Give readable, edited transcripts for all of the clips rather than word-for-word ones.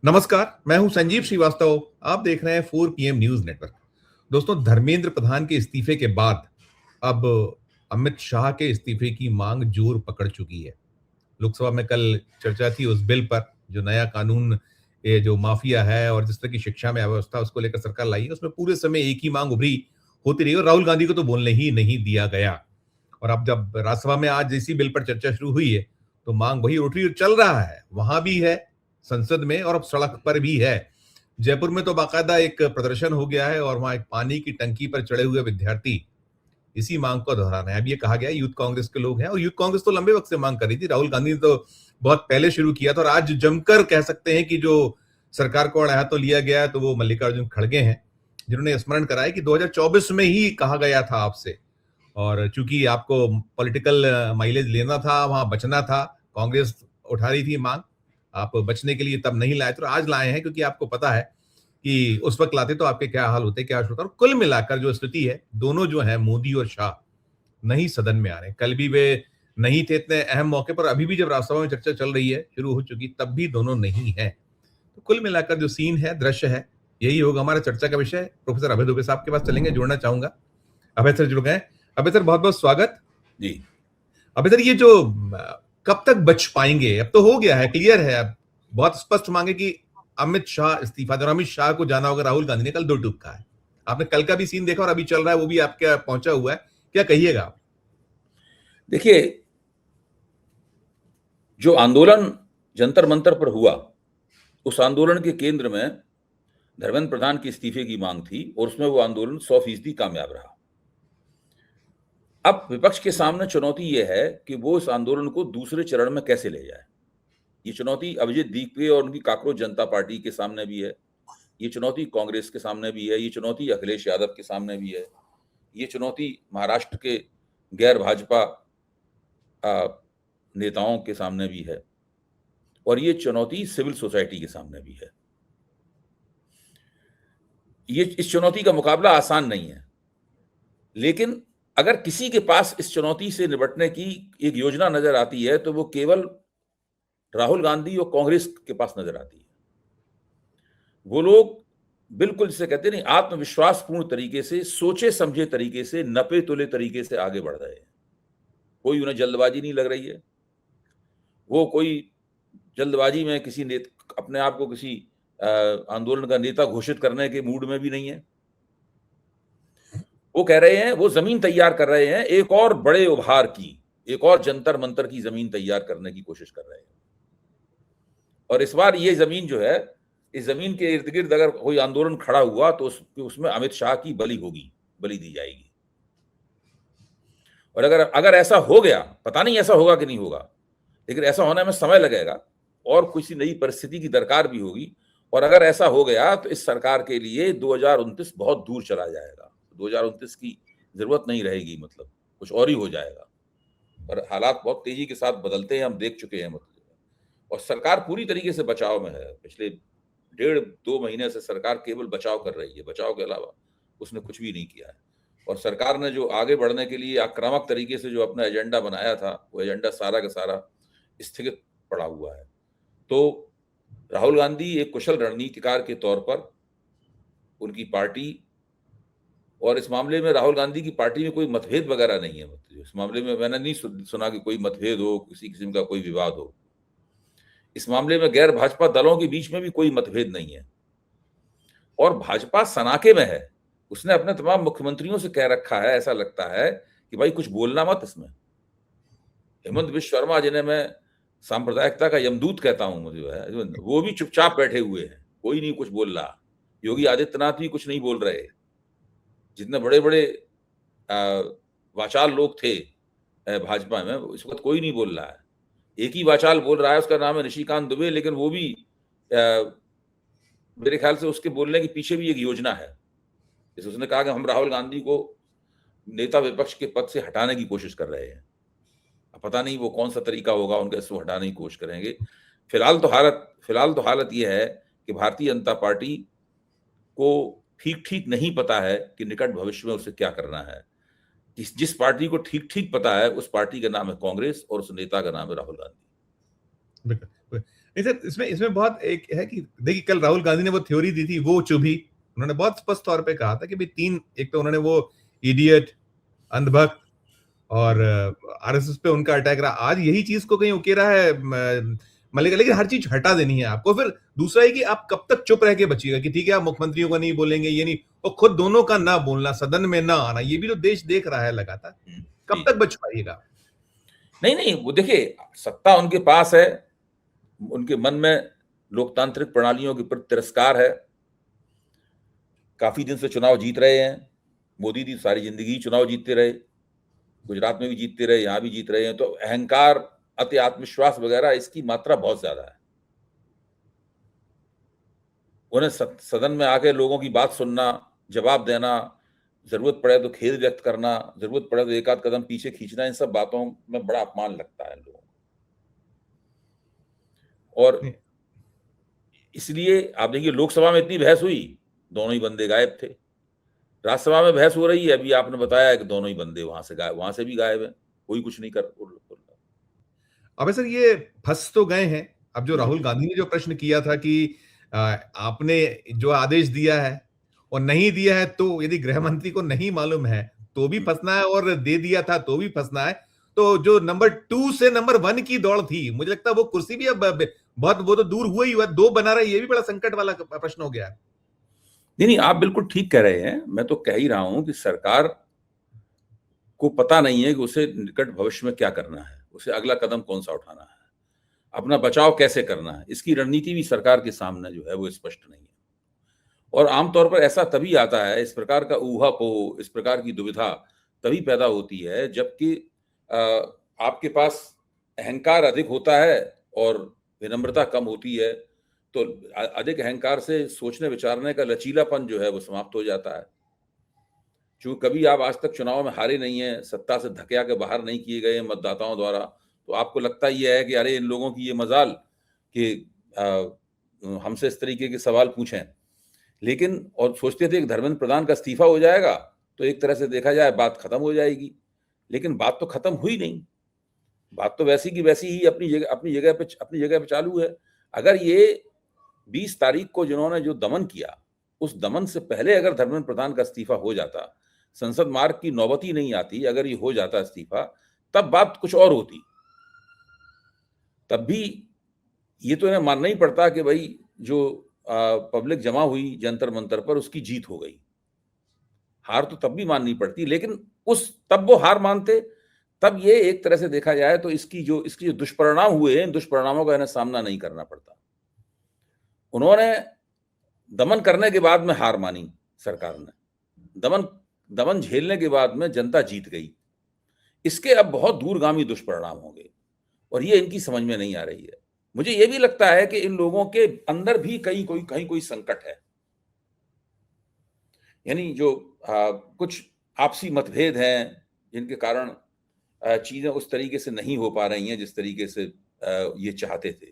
नमस्कार, मैं हूं संजीव श्रीवास्तव। आप देख रहे हैं 4 PM न्यूज नेटवर्क। दोस्तों, धर्मेंद्र प्रधान के इस्तीफे के बाद अब अमित शाह के इस्तीफे की मांग जोर पकड़ चुकी है। लोकसभा में कल चर्चा थी उस बिल पर, जो नया कानून, ये जो माफिया है और जिस तरह की शिक्षा में अव्यवस्था उसको लेकर सरकार लाई है, उसमें पूरे समय एक ही मांग उभरी होती रही और राहुल गांधी को तो बोलने ही नहीं दिया गया। और अब जब राज्यसभा में आज इसी बिल पर चर्चा शुरू हुई है, तो मांग वही उठ रही है, चल रहा है, वहां भी है, संसद में, और अब सड़क पर भी है। जयपुर में तो बाकायदा एक प्रदर्शन हो गया है और वहां एक पानी की टंकी पर चढ़े हुए विद्यार्थी इसी मांग को दोहरा रहे हैं। अब ये कहा गया यूथ कांग्रेस के लोग हैं, और यूथ कांग्रेस तो लंबे वक्त से मांग कर रही थी। राहुल गांधी ने तो बहुत पहले शुरू किया था, और आज जमकर कह सकते हैं कि जो सरकार को अड़ाया तो लिया गया, तो वो मल्लिकार्जुन खड़गे हैं, जिन्होंने स्मरण कराया कि 2024 में ही कहा गया था आपसे, और चूंकि आपको पॉलिटिकल माइलेज लेना था, वहां बचना था, कांग्रेस उठा रही थी मांग, आप बचने के लिए तब नहीं लाए, तो आज लाए हैं, क्योंकि आपको पता है कि उस वक्त लाते तो आपके क्या हाल होते, क्या होता। और कुल मिलाकर जो स्थिति है, दोनों जो है, मोदी और शाह, नहीं सदन में आ रहे हैं। कल भी वे नहीं थे इतने अहम मौके पर, अभी भी जब राज्यसभा में चर्चा चल रही है, शुरू हो चुकी, तब भी दोनों नहीं है। तो कुल मिलाकर जो सीन है, दृश्य है, यही होगा हमारा चर्चा का विषय। प्रोफेसर अभय दुबे साहब के पास चलेंगे, जोड़ना चाहूंगा। अभय सर जुड़ गए। अभय सर, बहुत बहुत स्वागत जी। अभय सर, ये जो कब तक बच पाएंगे? अब तो हो गया है, क्लियर है, अब बहुत स्पष्ट मांगे कि अमित शाह इस्तीफा दें, और अमित शाह को जाना होगा। राहुल गांधी ने कल 2 टूक कहा है। आपने कल का भी सीन देखा और अभी चल रहा है, वो भी आपके पहुंचा हुआ है, क्या कहिएगा आप? देखिए, जो आंदोलन जंतर मंतर पर हुआ, उस आंदोलन के केंद्र में धर्मेंद्र प्रधान के इस्तीफे की मांग थी, और उसमें वो आंदोलन 100% कामयाब रहा। अब विपक्ष के सामने चुनौती ये है कि वो इस आंदोलन को दूसरे चरण में कैसे ले जाए। ये चुनौती अभिजीत दीपके और उनकी काकरोच जनता पार्टी के सामने भी है, ये चुनौती कांग्रेस के सामने भी है, ये चुनौती अखिलेश यादव के सामने भी है, ये चुनौती महाराष्ट्र के गैर भाजपा नेताओं के सामने भी है, और ये चुनौती सिविल सोसाइटी के सामने भी है। ये इस चुनौती का मुकाबला आसान नहीं है, लेकिन अगर किसी के पास इस चुनौती से निपटने की एक योजना नजर आती है, तो वो केवल राहुल गांधी और कांग्रेस के पास नजर आती है। वो लोग बिल्कुल, जिसे कहते नहीं, आत्मविश्वासपूर्ण तरीके से, सोचे समझे तरीके से, नपे तुले तरीके से आगे बढ़ रहे हैं। कोई उन्हें जल्दबाजी नहीं लग रही है। वो कोई जल्दबाजी में अपने आप को किसी आंदोलन का नेता घोषित करने के मूड में भी नहीं है। वो कह रहे हैं, वो जमीन तैयार कर रहे हैं, एक और बड़े उभार की, एक और जंतर मंतर की जमीन तैयार करने की कोशिश कर रहे हैं। और इस बार ये जमीन जो है, इस जमीन के इर्द गिर्द अगर कोई आंदोलन खड़ा हुआ, तो उसमें अमित शाह की बलि दी जाएगी। और अगर ऐसा हो गया, पता नहीं ऐसा होगा कि नहीं होगा, लेकिन ऐसा होने में समय लगेगा और किसी नई परिस्थिति की दरकार भी होगी। और अगर ऐसा हो गया, तो इस सरकार के लिए 2029 बहुत दूर चला जाएगा। 2029 की जरूरत नहीं रहेगी, मतलब कुछ और ही हो जाएगा। और हालात बहुत तेजी के साथ बदलते हैं, हम देख चुके हैं, मतलब। और सरकार पूरी तरीके से बचाव में है। पिछले 1.5-2 महीने से सरकार केवल बचाव कर रही है, बचाव के अलावा उसने कुछ भी नहीं किया है। और सरकार ने जो आगे बढ़ने के लिए आक्रामक तरीके से जो अपना एजेंडा बनाया था, वो एजेंडा सारा का सारा स्थगित पड़ा हुआ है। तो राहुल गांधी एक कुशल रणनीतिकार के तौर पर, उनकी पार्टी, और इस मामले में राहुल गांधी की पार्टी में कोई मतभेद वगैरह नहीं है। मतलब इस मामले में मैंने नहीं सुना कि कोई मतभेद हो, किसी किस्म का कोई विवाद हो। इस मामले में गैर भाजपा दलों के बीच में भी कोई मतभेद नहीं है, और भाजपा सनाके में है। उसने अपने तमाम मुख्यमंत्रियों से कह रखा है, ऐसा लगता है कि भाई कुछ बोलना मत इसमें। हेमंत विश्व शर्मा, जिन्हें मैं सांप्रदायिकता का यमदूत कहता हूं, मुझे है, वो भी चुपचाप बैठे हुए हैं, कोई नहीं कुछ बोल रहा। योगी आदित्यनाथ भी कुछ नहीं बोल रहे। जितने बड़े बड़े वाचाल लोग थे भाजपा में, इस वक्त कोई नहीं बोल रहा है। एक ही वाचाल बोल रहा है, उसका नाम है निशिकांत दुबे, लेकिन वो भी मेरे ख्याल से उसके बोलने के पीछे भी एक योजना है। जैसे उसने कहा कि हम राहुल गांधी को नेता विपक्ष के पद से हटाने की कोशिश कर रहे हैं। पता नहीं वो कौन सा तरीका होगा उनका, इसको हटाने की कोशिश करेंगे। फिलहाल तो हालत यह है कि भारतीय जनता पार्टी को ठीक नहीं पता है कि निकट भविष्य में उसे क्या करना है। जिस पार्टी को ठीक पता है, उस पार्टी का नाम है कांग्रेस, और उस नेता का नाम है राहुल गांधी। नहीं सर, इसमें इसमें बहुत एक है कि देखिए, कल राहुल गांधी ने वो थ्योरी दी थी, वो चुभी। उन्होंने बहुत स्पष्ट तौर पे कहा था कि भाई तीन, एक तो उन्होंने वो इडियट, अंधभक्त और आरएसएस पे उनका अटैक रहा। आज यही चीज को कहीं उकेरा है मलिका, लेकिन हर चीज हटा देनी है आपको। फिर दूसरा है कि आप कब तक चुप रह के बचिएगा कि ठीक है आप मुख्यमंत्रियों का नहीं बोलेंगे, ये नहीं, और खुद दोनों का ना बोलना, सदन में ना आना, ये भी तो देश देख रहा है लगातार। कब तक बच पाइएगा? नहीं नहीं, वो देखिए, सत्ता उनके पास है, उनके मन में लोकतांत्रिक प्रणालियों के प्रति तिरस्कार है, काफी दिन से चुनाव जीत रहे हैं। मोदी जी सारी जिंदगी चुनाव जीतते रहे, गुजरात में भी जीतते रहे, यहां भी जीत रहे हैं। तो अहंकार, अति आत्मविश्वास वगैरह, इसकी मात्रा बहुत ज्यादा है। उन्हें सदन में आके लोगों की बात सुनना, जवाब देना, जरूरत पड़े तो खेद व्यक्त करना, जरूरत पड़े तो एक आध कदम पीछे खींचना, इन सब बातों में बड़ा अपमान लगता है लोगों को। और इसलिए आप देखिए, लोकसभा में इतनी बहस हुई, दोनों ही बंदे गायब थे। राज्यसभा में बहस हो रही है, अभी आपने बताया कि दोनों ही बंदे वहां से भी गायब है, कोई कुछ नहीं कर। अब सर ये फंस तो गए हैं। अब जो हम्म। राहुल गांधी ने जो प्रश्न किया था कि आपने जो आदेश दिया है और नहीं दिया है, तो यदि गृह मंत्री को नहीं मालूम है तो भी फंसना है, और दे दिया था तो भी फंसना है। तो जो नंबर 2 से नंबर 1 की दौड़ थी, मुझे लगता है वो कुर्सी भी अब बहुत, वो तो दूर हुआ ही हुआ, 2 बना रहा है, ये भी बड़ा संकट वाला प्रश्न हो गया है। नहीं नहीं, आप बिल्कुल ठीक कह रहे हैं। मैं तो कह ही रहा हूं कि सरकार को पता नहीं है कि उसे निकट भविष्य में क्या करना है, उसे अगला कदम कौन सा उठाना है, अपना बचाव कैसे करना है। इसकी रणनीति भी सरकार के सामने जो है वो स्पष्ट नहीं है। और आमतौर पर ऐसा तभी आता है, इस प्रकार का ऊहापोह, इस प्रकार की दुविधा तभी पैदा होती है जबकि आपके पास अहंकार अधिक होता है और विनम्रता कम होती है। तो अधिक अहंकार से सोचने विचारने का लचीलापन जो है वो समाप्त हो जाता है। क्योंकि कभी आप आज तक चुनाव में हारे नहीं है, सत्ता से धकेया के बाहर नहीं किए गए मतदाताओं द्वारा, तो आपको लगता ही है कि अरे इन लोगों की ये मजाल कि हमसे इस तरीके के सवाल पूछें। लेकिन और सोचते थे कि धर्मेंद्र प्रधान का इस्तीफा हो जाएगा तो एक तरह से देखा जाए बात खत्म हो जाएगी, लेकिन बात तो खत्म हुई नहीं। बात तो वैसी की वैसी ही अपनी जगह पे चालू है। अगर ये 20 तारीख को जिन्होंने जो दमन किया, उस दमन से पहले अगर धर्मेंद्र प्रधान का इस्तीफा हो जाता, संसद मार्ग की नौबत ही नहीं आती, अगर ये हो जाता इस्तीफा, तब बात कुछ और होती। तब भी ये तो इन्हें मानना ही पड़ता कि भाई जो पब्लिक जमा हुई जंतर मंतर पर, उसकी जीत हो गई। हार तो तब भी माननी पड़ती, लेकिन तब वो हार मानते, तब ये एक तरह से देखा जाए तो इसकी जो दुष्परिणाम हुए हैं, इन दुष्परिणामों का इन्हें सामना नहीं करना पड़ता। उन्होंने दमन करने के बाद में हार मानी, सरकार ने दमन झेलने के बाद में जनता जीत गई। इसके अब बहुत दूरगामी दुष्परिणाम होंगे और ये इनकी समझ में नहीं आ रही है। मुझे ये भी लगता है कि इन लोगों के अंदर भी कहीं कोई संकट है। यानी जो कुछ आपसी मतभेद हैं जिनके कारण चीजें उस तरीके से नहीं हो पा रही हैं जिस तरीके से ये चाहते थे।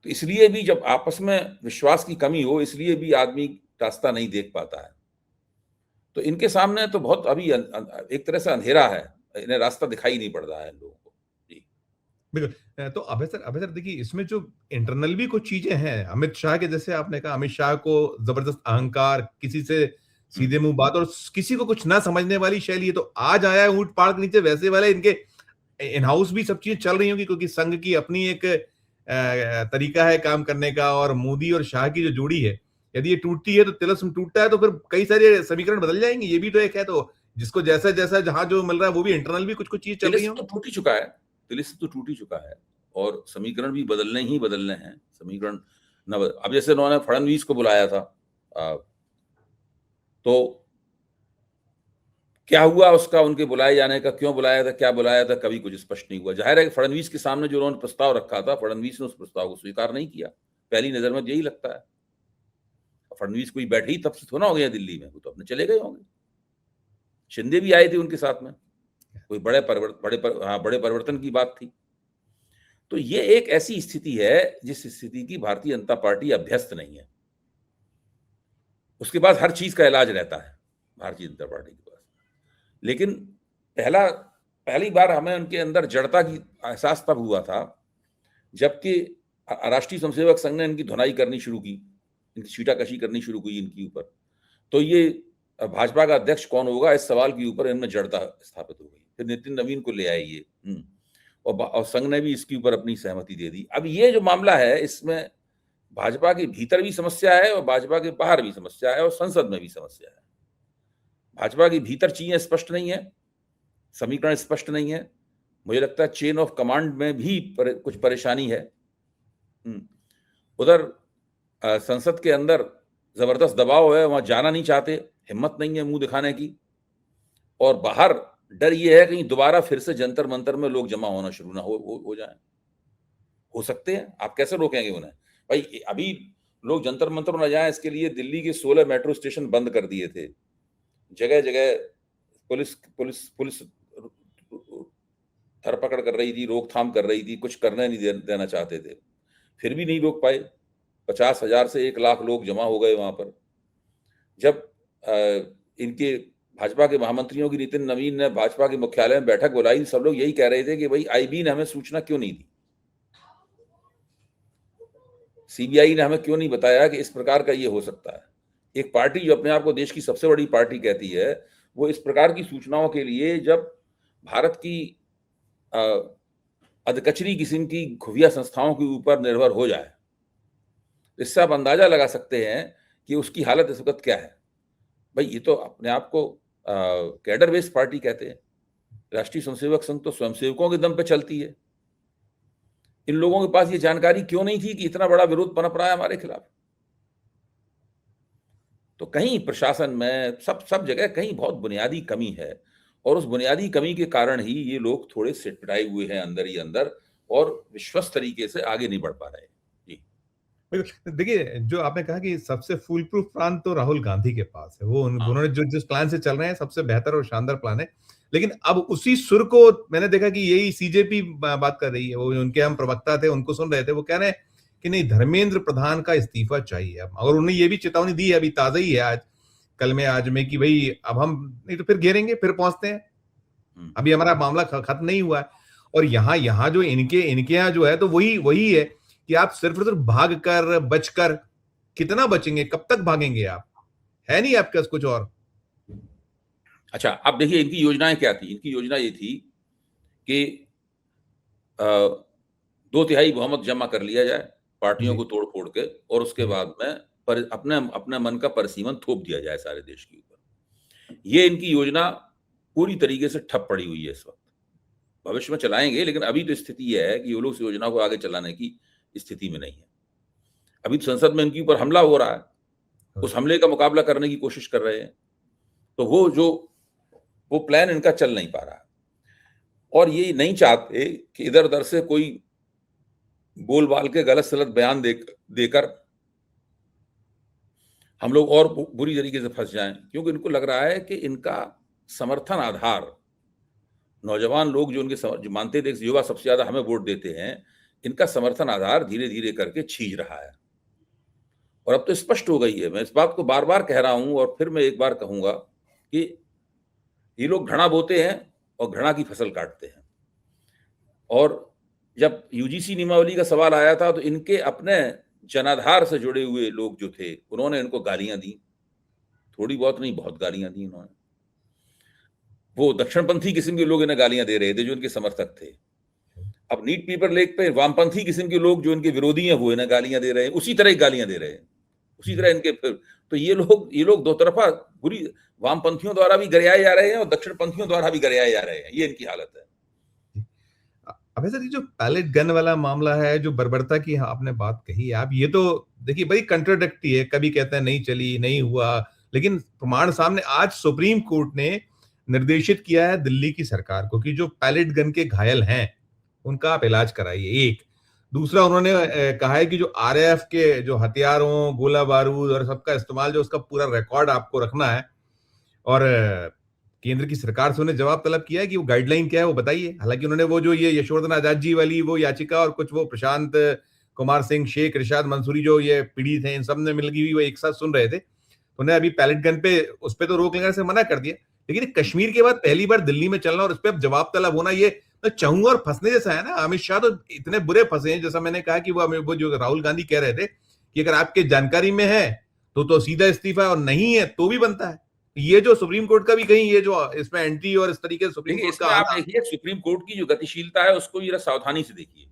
तो इसलिए भी जब आपस में विश्वास की कमी हो, इसलिए भी आदमी रास्ता नहीं देख पाता है। तो इनके सामने तो बहुत अभी एक तरह से अंधेरा है, इन्हें रास्ता दिखाई नहीं पड़ रहा है इन लोगों को। जी बिल्कुल। तो अभय सर देखिए, इसमें जो इंटरनल भी कुछ चीजें हैं, अमित शाह के, जैसे आपने कहा, अमित शाह को जबरदस्त अहंकार, किसी से सीधे मुंह बात और किसी को कुछ ना समझने वाली शैली है। तो आज आया है ऊंट पहाड़ के नीचे, वैसे वाले इनके इन हाउस भी सब चीजें चल रही होंगी, क्योंकि संघ की अपनी एक तरीका है काम करने का, और मोदी और शाह की जो जोड़ी है, यदि ये टूटती है तो तिलिस्म टूटता है, तो फिर कई सारे समीकरण बदल जाएंगे। ये भी तो एक है। तो जिसको जैसा जैसा जहां जो मिल रहा है, वो भी इंटरनल भी कुछ कुछ चीज चल रही तिलिस्म होंगी। तो टूट ही चुका है, तिलिस्म तो टूट ही चुका है और समीकरण भी बदलने हैं। समीकरण अब जैसे उन्होंने फडणवीस को बुलाया था, तो क्या हुआ उसका, उनके बुलाए जाने का, क्यों बुलाया था, क्या बुलाया था, कभी कुछ स्पष्ट नहीं हुआ। जाहिर है कि फडणवीस के सामने जो उन्होंने प्रस्ताव रखा था, फडणवीस ने उस प्रस्ताव को स्वीकार नहीं किया। पहली नजर में यही लगता है। फडणवीस कोई बैठे ही तब से थोड़ा हो गया दिल्ली में, वो तो अपने चले गए होंगे। शिंदे भी आए थे उनके साथ में, कोई बड़े परिवर्तन की बात थी। तो ये एक ऐसी स्थिति है जिस स्थिति की भारतीय जनता पार्टी अभ्यस्त नहीं है। उसके बाद हर चीज का इलाज रहता है भारतीय जनता पार्टी के पास, लेकिन पहली बार हमें उनके अंदर जड़ता की एहसास तब हुआ था जबकि राष्ट्रीय स्वयंसेवक संघ ने इनकी धुनाई करनी शुरू की, इनकी छीटाकशी करनी शुरू की इनके ऊपर। तो ये भाजपा का अध्यक्ष कौन होगा, इस सवाल के ऊपर इनमें जड़ता स्थापित हो गई। फिर नितिन नवीन को ले आए ये, और संघ ने भी इसके ऊपर अपनी सहमति दे दी। अब ये जो मामला है, इसमें भाजपा के भीतर भी समस्या है और भाजपा के बाहर भी समस्या है और संसद में भी समस्या है। भाजपा की भीतर चीजें स्पष्ट नहीं है, समीकरण स्पष्ट नहीं है। मुझे लगता है चेन ऑफ कमांड में भी कुछ परेशानी है। उधर संसद के अंदर जबरदस्त दबाव है, वहां जाना नहीं चाहते, हिम्मत नहीं है मुंह दिखाने की। और बाहर डर ये है कहीं दोबारा फिर से जंतर मंतर में लोग जमा होना शुरू ना हो जाए। हो सकते हैं, आप कैसे रोकेंगे उन्हें भाई? अभी लोग जंतर मंतर ना जाए, इसके लिए दिल्ली के 16 मेट्रो स्टेशन बंद कर दिए थे। जगह जगह पुलिस पुलिस पुलिस धरपकड़ कर रही थी, रोकथाम कर रही थी, कुछ करने नहीं देना चाहते थे, फिर भी नहीं रोक पाए। 50,000 से 1 लाख लोग जमा हो गए वहां पर। जब इनके भाजपा के महामंत्रियों की नितिन नवीन ने भाजपा के मुख्यालय में बैठक बुलाई, सब लोग यही कह रहे थे कि भाई आईबी ने हमें सूचना क्यों नहीं दी, सीबीआई ने हमें क्यों नहीं बताया कि इस प्रकार का ये हो सकता है। एक पार्टी जो अपने आप को देश की सबसे बड़ी पार्टी कहती है, वो इस प्रकार की सूचनाओं के लिए जब भारत की अधकचरी किस्म की खुफिया संस्थाओं के ऊपर निर्भर हो जाए, इससे आप अंदाजा लगा सकते हैं कि उसकी हालत इस वक्त क्या है। भाई ये तो अपने आप को कैडर बेस्ड पार्टी कहते हैं। राष्ट्रीय स्वयंसेवक संघ तो स्वयंसेवकों के दम पे चलती है। इन लोगों के पास ये जानकारी क्यों नहीं थी कि इतना बड़ा विरोध पनप रहा है हमारे खिलाफ? तो कहीं प्रशासन में सब जगह कहीं बहुत बुनियादी कमी है, और उस बुनियादी कमी के कारण ही ये लोग थोड़े सिटपिटाए हुए हैं अंदर ही अंदर, और विश्वस्त तरीके से आगे नहीं बढ़ पा रहे। देखिए, जो आपने कहा कि सबसे फूल प्रूफ प्लान तो राहुल गांधी के पास है, वो उन्होंने जो जिस प्लान से चल रहे हैं सबसे बेहतर और शानदार प्लान है। लेकिन अब उसी सुर को मैंने देखा कि यही सीजेपी बात कर रही है। वो उनके हम प्रवक्ता थे, उनको सुन रहे थे, वो कह रहे हैं कि नहीं, धर्मेंद्र प्रधान का इस्तीफा चाहिए अब। और उन्होंने ये भी चेतावनी दी है, अभी ताजा ही है, आज कल में आज में, कि भाई अब हम नहीं तो फिर घेरेंगे, फिर पहुंचते हैं, अभी हमारा मामला खत्म नहीं हुआ है। और यहाँ जो इनके यहाँ जो है, तो वही है कि आप सिर्फ भाग कर बचकर कितना बचेंगे, कब तक भागेंगे आप? है नहीं आपके पास कुछ और। अच्छा, अब देखिए इनकी योजनाएं क्या थी। इनकी योजना ये थी कि 2/3 बहुमत जमा कर लिया जाए पार्टियों को तोड़ फोड़ के, और उसके बाद में अपने मन का परिसीमन थोप दिया जाए सारे देश के ऊपर। ये इनकी योजना पूरी तरीके से ठप पड़ी हुई है इस वक्त। भविष्य में चलाएंगे, लेकिन अभी तो स्थिति यह है कि वो लोग इस योजना को आगे चलाने की स्थिति में नहीं है। अभी तो संसद में इनके ऊपर हमला हो रहा है, उस हमले का मुकाबला करने की कोशिश कर रहे हैं। तो वो प्लान इनका चल नहीं पा रहा है। और ये नहीं चाहते कि इधर उधर से कोई बोल बाल के गलत सलत बयान देकर हम लोग और बुरी तरीके से फंस जाएं, क्योंकि इनको लग रहा है कि इनका समर्थन आधार, नौजवान लोग जो उनके जो मानते थे युवा सबसे ज्यादा हमें वोट देते हैं, इनका समर्थन आधार धीरे धीरे करके छीज रहा है। और अब तो स्पष्ट हो गई है। मैं इस बात को बार बार कह रहा हूं, और फिर मैं एक बार कहूंगा कि ये लोग घृणा बोते हैं और घृणा की फसल काटते हैं। और जब यूजीसी नियमावली का सवाल आया था, तो इनके अपने जनाधार से जुड़े हुए लोग जो थे, उन्होंने इनको गालियां दी, थोड़ी बहुत नहीं, बहुत गालियां दी उन्होंने। वो दक्षिणपंथी किस्म के लोग इन्हें गालियां दे रहे थे जो इनके समर्थक थे। अब नीट पेपर लीक पे वामपंथी किस्म के लोग जो इनके विरोधी हैं, वो इन्हें गालियां दे रहे हैं, उसी तरह गालियां दे रहे हैं, उसी तरह इनके। तो ये लोग दो तरफा बुरी, वामपंथियों द्वारा भी गरियाए जा रहे हैं और दक्षिणपंथियों द्वारा भी गरियाए जा रहे हैं। ये इनकी हालत है। अब सर, ये जो पैलेट गन वाला मामला है, जो बर्बरता की आपने बात कही आप, ये तो देखिए बड़ी कंट्राडिक्टी है। कभी कहते हैं नहीं चली, नहीं हुआ, लेकिन प्रमाण सामने। आज सुप्रीम कोर्ट ने निर्देशित किया है दिल्ली की सरकार को कि जो पैलेट गन के घायल हैं उनका आप इलाज कराइए। एक दूसरा, उन्होंने कहा है कि जो आरएएफ के जो हथियारों, गोला बारूद और सबका इस्तेमाल, जो उसका पूरा रिकॉर्ड आपको रखना है। और केंद्र की सरकार से उन्हें जवाब तलब किया है कि वो गाइडलाइन क्या है, वो बताइए। हालांकि उन्होंने वो जो ये यशोवर्धन आजाद जी वाली वो याचिका, और कुछ वो प्रशांत कुमार सिंह, शेख रिशाद मंसूरी जो ये पीड़ित हैं, इन सब ने मिलकर भी वो एक साथ सुन रहे थे। उन्हें अभी पैलेट गन पे उस पर तो रोक लगाने से मना कर दिया, लेकिन कश्मीर के बाद पहली बार दिल्ली में चलना और उस पर अब जवाब तलब होना, ये तो चहूं और फंसने जैसा है ना। अमित शाह तो इतने बुरे फंसे हैं, जैसा मैंने कहा कि वो जो राहुल गांधी कह रहे थे कि अगर आपके जानकारी में है तो सीधा इस्तीफा, और नहीं है तो भी बनता है। ये जो सुप्रीम कोर्ट का भी कहीं ये जो इसमें एंट्री और इस तरीके से सुप्रीम देखिए, कोर्ट का इसमें आप आना। देखिए सुप्रीम कोर्ट की जो गतिशीलता है उसको जरा सावधानी से देखिए।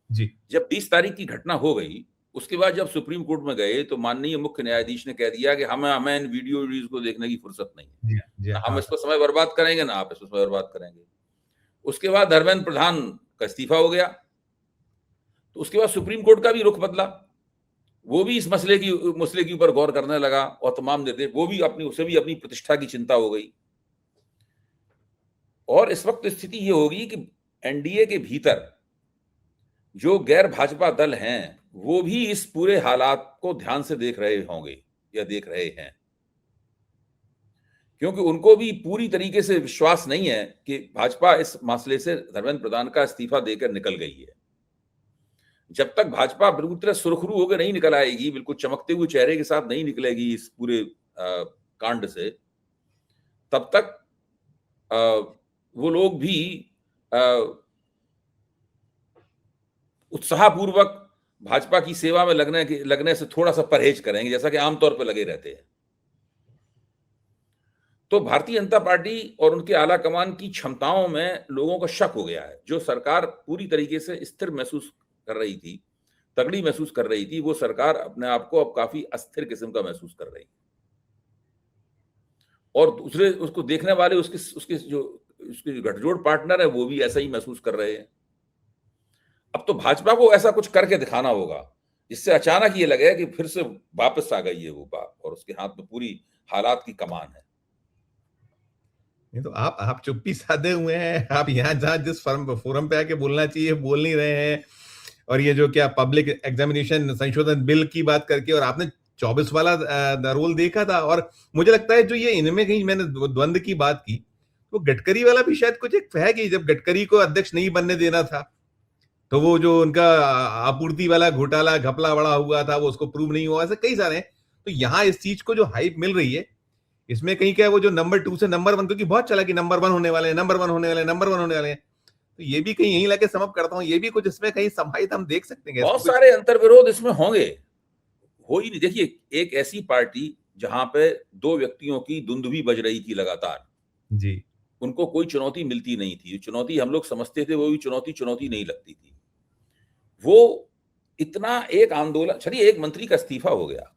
जी जब 20 तारीख की घटना हो गई, उसके बाद जब सुप्रीम कोर्ट में गए तो माननीय मुख्य न्यायाधीश ने कह दिया कि हमें इन वीडियोज को देखने की फुर्सत नहीं है, जी जी ना हम हाँ इस पर समय बर्बाद करेंगे, ना आप इस पर समय बर्बाद करेंगे। उसके बाद धर्मेंद्र प्रधान का इस्तीफा हो गया, तो उसके बाद सुप्रीम कोर्ट का भी रुख बदला। वो भी इस मसले के ऊपर गौर करने लगा और तमाम निर्देश, वो भी उसे भी अपनी प्रतिष्ठा की चिंता हो गई। और इस वक्त स्थिति ये होगी कि एनडीए के भीतर जो गैर भाजपा दल हैं वो भी इस पूरे हालात को ध्यान से देख रहे होंगे या देख रहे हैं, क्योंकि उनको भी पूरी तरीके से विश्वास नहीं है कि भाजपा इस मसले से धर्मेंद्र प्रधान का इस्तीफा देकर निकल गई है। जब तक भाजपा बिल्कुल तरह सुरखरू होकर नहीं निकल आएगी, बिल्कुल चमकते हुए चेहरे के साथ नहीं निकलेगी इस पूरे कांड से, तब तक वो लोग भी उत्साहपूर्वक भाजपा की सेवा में लगने से थोड़ा सा परहेज करेंगे, जैसा कि आमतौर पर लगे रहते हैं। तो भारतीय जनता पार्टी और उनके आला कमान की क्षमताओं में लोगों का शक हो गया है। जो सरकार पूरी तरीके से स्थिर महसूस कर रही थी, तगड़ी महसूस कर रही थी, वो सरकार अपने आप को अब काफी अस्थिर किस्म का महसूस कर रही है। और दूसरे उसको देखने वाले उसके गठजोड़ पार्टनर है, वो भी ऐसा ही महसूस कर रहे हैं। अब तो भाजपा को ऐसा कुछ करके दिखाना होगा जिससे अचानक ये लगे कि फिर से वापस आ गई है वो बात और उसके हाथ में पूरी हालात की कमान है। नहीं तो आप चुप्पी साधे हुए हैं। आप यहाँ जहाँ जिस फोरम पे आके बोलना चाहिए बोल नहीं रहे हैं। और ये जो क्या पब्लिक एग्जामिनेशन संशोधन बिल की बात करके, और आपने 24 वाला रोल देखा था। और मुझे लगता है जो ये इनमें कहीं मैंने द्वंद की बात की, वो गडकरी वाला भी शायद कुछ एक है कि जब गडकरी को अध्यक्ष नहीं बनने देना था, तो वो जो उनका आपूर्ति वाला घोटाला घपला बड़ा हुआ था, वो उसको प्रूव नहीं हुआ। ऐसे कई सारे हैं। तो यहाँ इस चीज को जो हाइप मिल रही है, इसमें कहीं क्या है, वो जो नंबर 2 से नंबर 1, क्योंकि बहुत चला कि नंबर 1 होने वाले हैं, नंबर 1 होने वाले हैं, नंबर 1 होने वाले हैं। तो ये भी कहीं यहीं लाके समअप करता हूँ, ये भी कुछ इसमें कहीं समाहित हम देख सकते हैं। बहुत सारे अंतर्विरोध इसमें होंगे, हो ही नहीं। देखिए, एक ऐसी पार्टी जहां पे दो व्यक्तियों की धुंधुवी बज रही थी लगातार, जी, उनको कोई चुनौती मिलती नहीं थी। चुनौती हम लोग समझते थे, वो भी चुनौती नहीं लगती थी। वो इतना एक आंदोलन, चलिए एक मंत्री का इस्तीफा हो गया,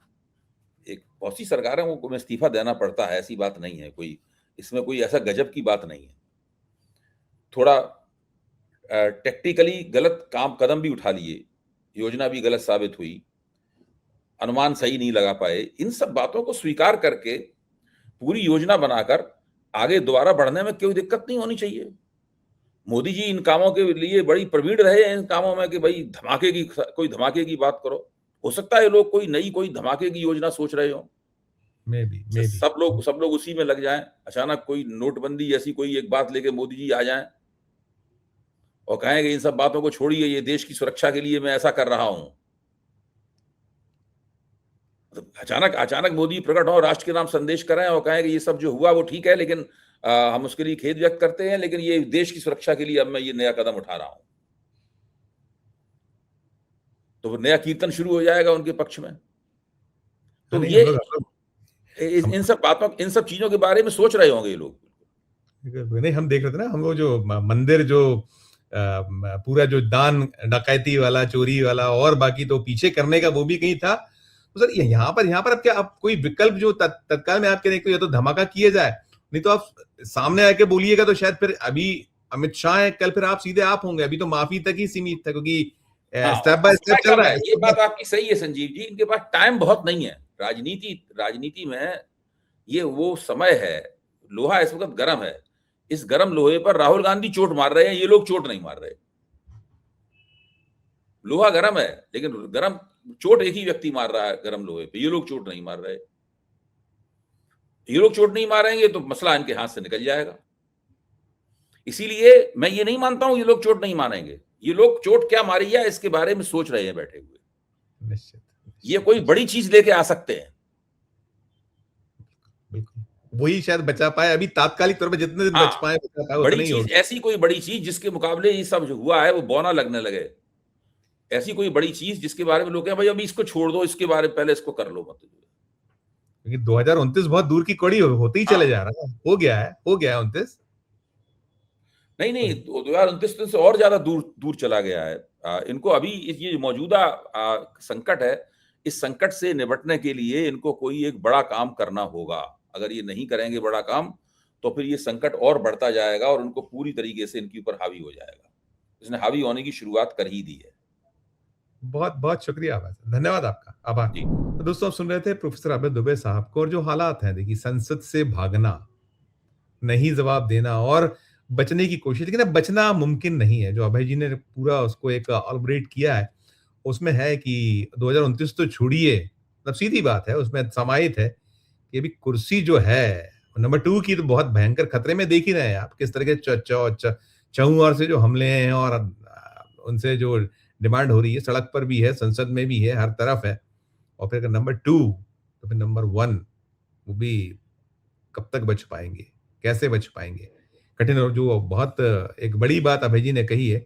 एक बहुत सी सरकारों को इस्तीफा देना पड़ता है, ऐसी बात नहीं है, कोई इसमें कोई ऐसा गजब की बात नहीं है। थोड़ा टेक्निकली गलत कदम भी उठा लिए, योजना भी गलत साबित हुई, अनुमान सही नहीं लगा पाए, इन सब बातों को स्वीकार करके पूरी योजना बनाकर आगे दोबारा बढ़ने में कोई दिक्कत नहीं होनी चाहिए। मोदी जी इन कामों के लिए बड़ी प्रवीण रहे हैं इन कामों में कि भाई कोई धमाके की बात करो। हो सकता है लोग कोई धमाके की योजना सोच रहे हो, सब लोग उसी में लग जाएं, अचानक कोई नोटबंदी जैसी कोई एक बात लेके मोदी जी आ जाएं और कहेंगे इन सब बातों को छोड़िए, ये देश की सुरक्षा के लिए मैं ऐसा कर रहा हूं। अचानक मोदी प्रकट हो, राष्ट्र के नाम संदेश करें और कहें कि ये सब जो हुआ वो ठीक है, लेकिन हम उसके लिए खेद व्यक्त करते हैं, लेकिन ये देश की सुरक्षा के लिए अब मैं ये नया कदम उठा रहा हूं। तो नया कीर्तन शुरू हो जाएगा उनके पक्ष में। तो ये इन सब चीजों के बारे में सोच रहे होंगे ये लोग। नहीं, हम देख रहे थे ना, हम वो जो मंदिर जो पूरा जो दान डकैती वाला, चोरी वाला और बाकी तो पीछे करने का, वो भी कहीं था। तो सर यहाँ पर अब क्या, आप कोई विकल्प जो तत्काल में आप कह रहे हैं, या तो धमाका किया जाए, नहीं तो आप सामने आके बोलिएगा तो शायद फिर अभी अमित शाह है, कल फिर आप सीधे आप होंगे। अभी तो माफी तक ही सीमित था, क्योंकि स्टेप बाय स्टेप चल रहा है। ये बात आपकी सही है संजीव जी, इनके पास टाइम बहुत नहीं है। राजनीति में ये वो समय है, लोहा इस वक्त गर्म है, इस गर्म लोहे पर राहुल गांधी चोट मार रहे हैं, ये लोग चोट नहीं मार रहे। लोहा गर्म है, लेकिन गर्म चोट एक ही व्यक्ति मार रहा है गर्म लोहे पे, ये लोग चोट नहीं मार रहे। ये लोग चोट नहीं मारेंगे तो मसला इनके हाथ से निकल जाएगा। इसीलिए मैं ये नहीं मानता हूं ये लोग चोट नहीं मारेंगे। ये लोग चोट क्या मारी है इसके बारे में सोच रहे हैं बैठे हुए। ये कोई बड़ी चीज लेके आ सकते हैं। बिल्कुल वही शायद बचा पाए, अभी तात्कालिक तौर पे जितने दिन बच पाए बचा पाए उतना बड़ी ही चीज, होगा। ऐसी कोई बड़ी चीज जिसके मुकाबले ये सब जो हुआ है वो बौना लगने लगे, ऐसी कोई बड़ी चीज जिसके बारे में लोग कहें भाई अभी इसको छोड़ दो, इसके बारे में पहले इसको कर लो मत। क्योंकि 2029 बहुत दूर की कड़ी होते ही चले जा रहा है, हो गया है 29। नहीं नहीं, 2029 से और ज्यादा दूर दूर चला गया है। इनको अभी ये जो मौजूदा संकट है, इस संकट से निपटने के लिए इनको कोई एक बड़ा काम करना होगा। अगर ये नहीं करेंगे बड़ा काम, तो फिर ये संकट और बढ़ता जाएगा और उनको पूरी तरीके से इनके ऊपर हावी हो जाएगा। इसने हावी होने की शुरुआत कर ही दी है। बहुत बहुत शुक्रिया, धन्यवाद आपका, आभार। जी। तो दोस्तों आप सुन रहे थे प्रोफेसर अभय दुबे साहब को, और जो हालात हैं देखिए, संसद से भागना, नहीं जवाब देना और बचने की कोशिश, लेकिन अब बचना मुमकिन नहीं है। जो अभय जी ने पूरा उसको एक ऑलब्रेट किया है, उसमें है कि 2029 तो छोड़िए, मतलब सीधी बात है, उसमें समाहित है कि अभी कुर्सी जो है नंबर 2 की तो बहुत भयंकर खतरे में देख ही रहे हैं आप, किस तरह के चहुओर से जो हमले हैं और उनसे जो डिमांड हो रही है, सड़क पर भी है, संसद में भी है, हर तरफ है। और फिर अगर नंबर 2 तो फिर नंबर 1 वो भी कब तक बच पाएंगे, कैसे बच पाएंगे, कठिन। और जो बहुत एक बड़ी बात अभय जी ने कही है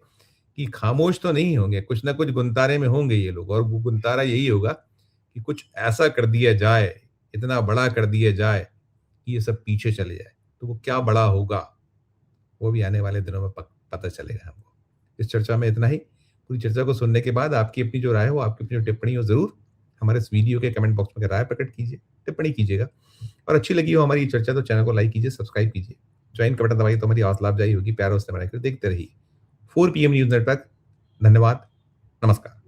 कि खामोश तो नहीं होंगे, कुछ ना कुछ गुंतारे में होंगे ये लोग, और वो गुंतारा यही होगा कि कुछ ऐसा कर दिया जाए, इतना बड़ा कर दिया जाए कि ये सब पीछे चले जाए। तो वो क्या बड़ा होगा, वो भी आने वाले दिनों में पता चलेगा हमको। इस चर्चा में इतना ही। पूरी चर्चा को सुनने के बाद आपकी अपनी जो राय हो, आपकी अपनी जो टिप्पणी हो, जरूर हमारे इस वीडियो के कमेंट बॉक्स में राय प्रकट कीजिए, टिप्पणी कीजिएगा। और अच्छी लगी हो हमारी ये चर्चा तो चैनल को लाइक कीजिए, सब्सक्राइब कीजिए, ज्वाइन का बटन दबाइए तो हमारी हौसला अफजाई होगी। प्यार उससे बनाकर देखते रहिए 4 PM न्यूज नेटवर्क। धन्यवाद, नमस्कार।